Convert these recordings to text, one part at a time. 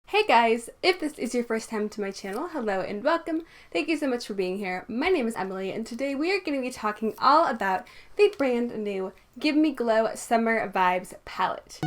Hey guys, if this is your first time to my channel, hello and welcome. Thank you so much for being here. My name is Emily and today we are going to be talking all about the brand new Give Me Glow Summer Vibes palette.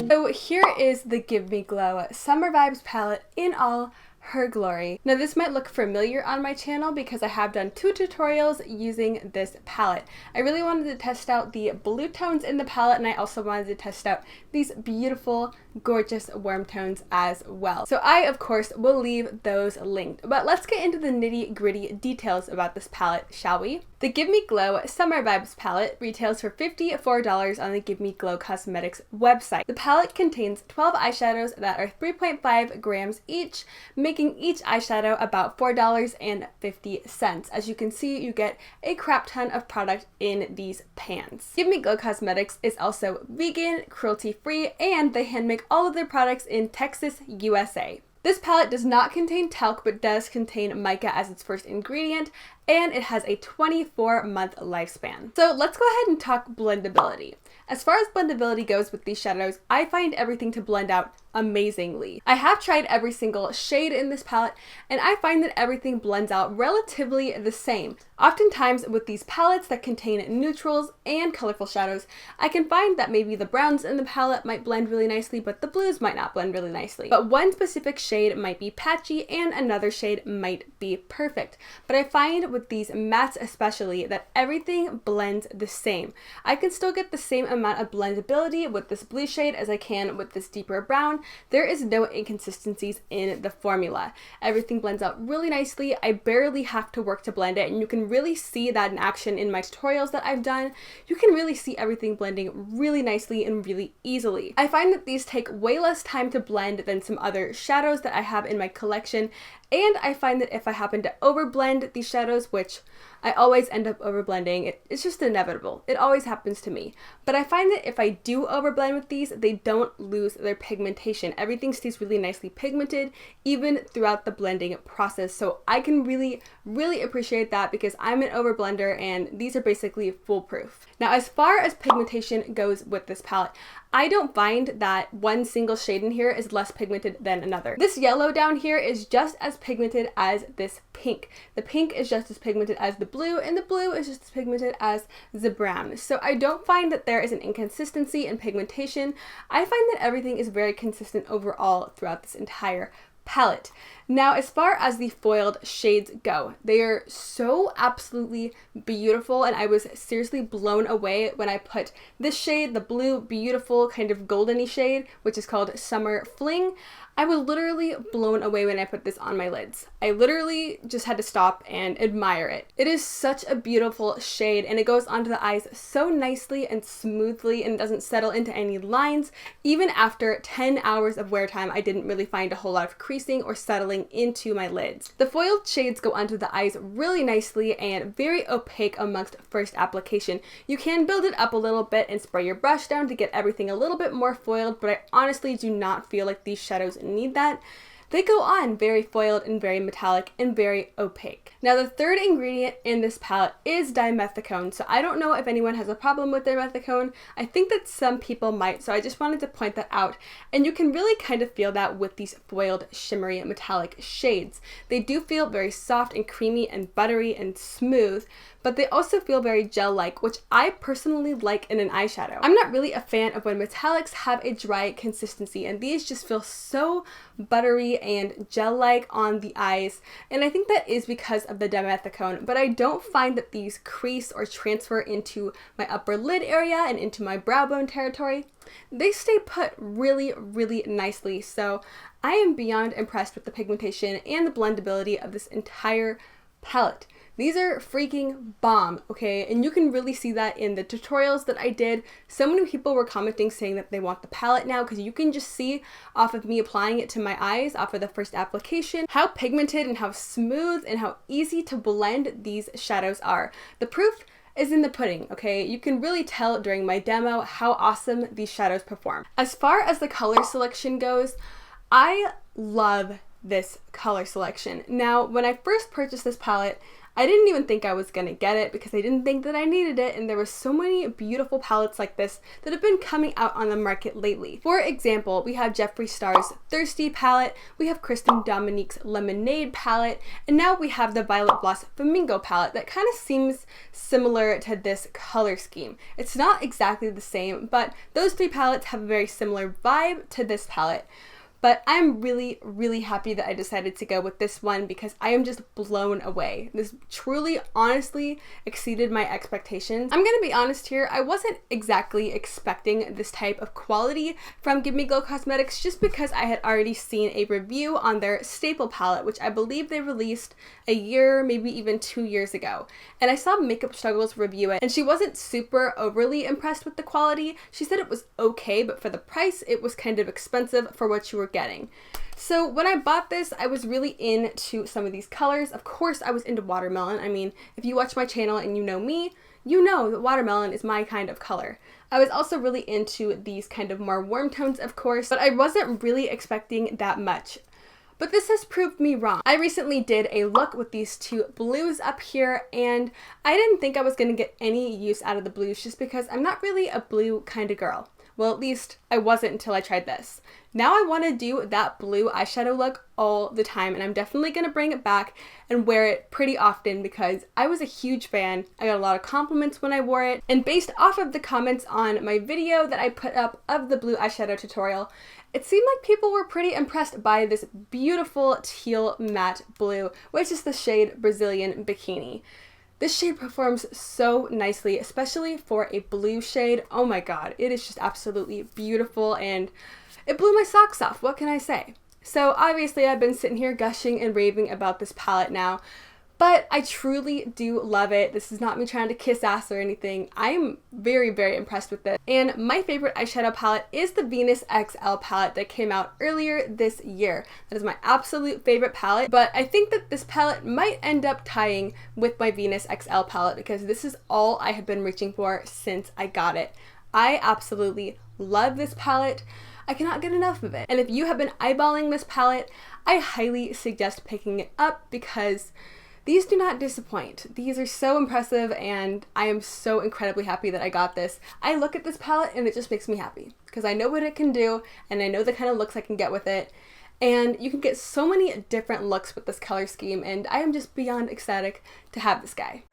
So here is the Give Me Glow Summer Vibes palette in all her glory. Now this might look familiar on my channel because I have done 2 tutorials using this palette. I really wanted to test out the blue tones in the palette, and I also wanted to test out these beautiful, gorgeous warm tones as well. So I, of course, will leave those linked. But let's get into the nitty-gritty details about this palette, shall we? The Give Me Glow Summer Vibes palette retails for $54 on the Give Me Glow Cosmetics website. The palette contains 12 eyeshadows that are 3.5 grams each, making each eyeshadow about $4.50. As you can see, you get a crap ton of product in these pans. Give Me Glow Cosmetics is also vegan, cruelty-free, and they hand make all of their products in Texas, USA. This palette does not contain talc but does contain mica as its first ingredient, and it has a 24-month lifespan. So let's go ahead and talk blendability. As far as blendability goes with these shadows, I find everything to blend out amazingly. I have tried every single shade in this palette, and I find that everything blends out relatively the same. Oftentimes with these palettes that contain neutrals and colorful shadows, I can find that maybe the browns in the palette might blend really nicely, but the blues might not blend really nicely. But one specific shade might be patchy and another shade might be perfect. But I find with these mattes especially that everything blends the same. I can still get the same amount of blendability with this blue shade as I can with this deeper brown. There is no inconsistencies in the formula. Everything blends out really nicely. I barely have to work to blend it, and you can really see that in action in my tutorials that I've done. You can really see everything blending really nicely and really easily. I find that these take way less time to blend than some other shadows that I have in my collection, and I find that if I happen to overblend these shadows, which I always end up overblending, it's just inevitable. It always happens to me. But I find that if I do overblend with these, they don't lose their pigmentation. Everything stays really nicely pigmented, even throughout the blending process. So I can really appreciate that because I'm an overblender and these are basically foolproof. Now, as far as pigmentation goes with this palette, I don't find that one single shade in here is less pigmented than another. This yellow down here is just as pigmented as this pink. The pink is just as pigmented as the blue, and the blue is just as pigmented as the brown. So I don't find that there is an inconsistency in pigmentation. I find that everything is very consistent overall throughout this entire palette. Now, as far as the foiled shades go, they are so absolutely beautiful, and I was seriously blown away when I put this shade, the blue, beautiful kind of goldeny shade, which is called Summer Fling. I was literally blown away when I put this on my lids. I literally just had to stop and admire it. It is such a beautiful shade, and it goes onto the eyes so nicely and smoothly, and it doesn't settle into any lines. Even after 10 hours of wear time, I didn't really find a whole lot of creasing or settling into my lids. The foiled shades go onto the eyes really nicely and very opaque amongst first application. You can build it up a little bit and spray your brush down to get everything a little bit more foiled, but I honestly do not feel like these shadows need that. They go on very foiled and very metallic and very opaque. Now, the third ingredient in this palette is dimethicone. So I don't know if anyone has a problem with dimethicone. I think that some people might, so I just wanted to point that out. And you can really kind of feel that with these foiled shimmery metallic shades. They do feel very soft and creamy and buttery and smooth, but they also feel very gel-like, which I personally like in an eyeshadow. I'm not really a fan of when metallics have a dry consistency, and these just feel so buttery and gel-like on the eyes, and I think that is because of the dimethicone, but I don't find that these crease or transfer into my upper lid area and into my brow bone territory. They stay put really nicely, so I am beyond impressed with the pigmentation and the blendability of this entire palette. These are freaking bomb, okay? And you can really see that in the tutorials that I did. So many people were commenting saying that they want the palette now because you can just see off of me applying it to my eyes, off of the first application, how pigmented and how smooth and how easy to blend these shadows are. The proof is in the pudding, okay? You can really tell during my demo how awesome these shadows perform. As far as the color selection goes, I love this color selection. Now, when I first purchased this palette, I didn't even think I was gonna get it because I didn't think that I needed it, and there were so many beautiful palettes like this that have been coming out on the market lately. For example, we have Jeffree Star's Thirsty palette, we have Kristen Dominique's Lemonade palette, and now we have the Violet Voss Flamingo palette that kind of seems similar to this color scheme. It's not exactly the same, but those three palettes have a very similar vibe to this palette. But I'm really, really happy that I decided to go with this one because I am just blown away. This truly, honestly exceeded my expectations. I'm gonna be honest here, I wasn't exactly expecting this type of quality from Give Me Glow Cosmetics just because I had already seen a review on their Staple palette, which I believe they released a year, maybe even 2 years ago. And I saw Makeup Struggles review it, and she wasn't super overly impressed with the quality. She said it was okay, but for the price, it was kind of expensive for what you were getting. So when I bought this, I was really into some of these colors. Of course, I was into watermelon. I mean, if you watch my channel and you know me, you know that watermelon is my kind of color. I was also really into these kind of more warm tones, of course, but I wasn't really expecting that much. But this has proved me wrong. I recently did a look with these two blues up here, and I didn't think I was gonna get any use out of the blues just because I'm not really a blue kind of girl. Well, at least I wasn't until I tried this. Now I want to do that blue eyeshadow look all the time, and I'm definitely going to bring it back and wear it pretty often because I was a huge fan. I got a lot of compliments when I wore it, and based off of the comments on my video that I put up of the blue eyeshadow tutorial, it seemed like people were pretty impressed by this beautiful teal matte blue, which is the shade Brazilian Bikini. This shade performs so nicely, especially for a blue shade. Oh my god, it is just absolutely beautiful, and it blew my socks off. What can I say? So obviously I've been sitting here gushing and raving about this palette now, but I truly do love it. This is not me trying to kiss ass or anything. I'm very, very impressed with this. And my favorite eyeshadow palette is the Venus XL palette that came out earlier this year. That is my absolute favorite palette, but I think that this palette might end up tying with my Venus XL palette because this is all I have been reaching for since I got it. I absolutely love this palette. I cannot get enough of it. And if you have been eyeballing this palette, I highly suggest picking it up because these do not disappoint. These are so impressive, and I am so incredibly happy that I got this. I look at this palette and it just makes me happy because I know what it can do and I know the kind of looks I can get with it. And you can get so many different looks with this color scheme, and I am just beyond ecstatic to have this guy.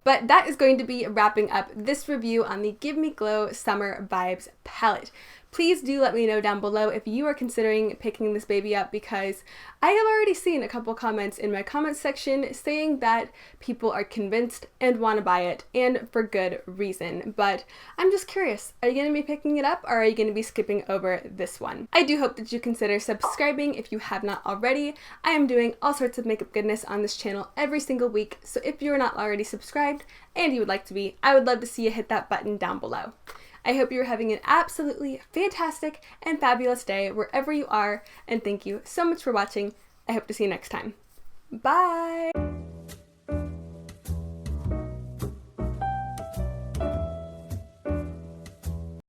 But that is going to be wrapping up this review on the Give Me Glow Summer Vibes palette. Please do let me know down below if you are considering picking this baby up, because I have already seen a couple comments in my comment section saying that people are convinced and want to buy it, and for good reason. But I'm just curious, are you going to be picking it up, or are you going to be skipping over this one? I do hope that you consider subscribing if you have not already. I am doing all sorts of makeup goodness on this channel every single week, so if you're not already subscribed and you would like to be, I would love to see you hit that button down below. I hope you're having an absolutely fantastic and fabulous day wherever you are, and thank you so much for watching. I hope to see you next time. Bye!